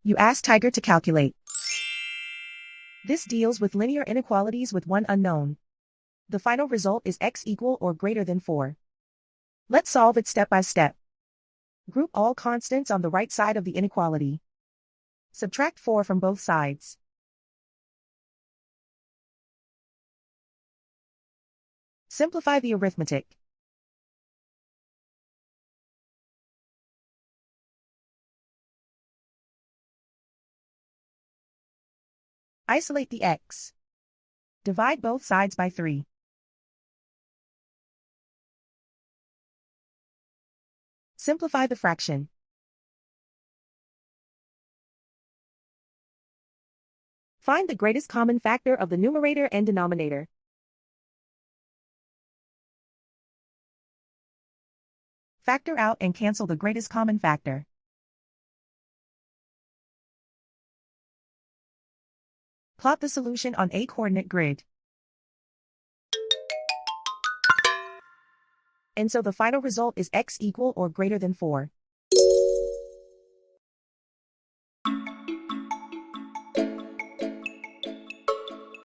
You ask Tiger to calculate. This deals with linear inequalities with one unknown. The final result is x equal or greater than 4. Let's solve it step by step. Group all constants on the right side of the inequality. Subtract 4 from both sides. Simplify the arithmetic. Isolate the x. Divide both sides by 3. Simplify the fraction. Find the greatest common factor of the numerator and denominator. Factor out and cancel the greatest common factor. Plot the solution on a coordinate grid. And so the final result is x equal or greater than 4.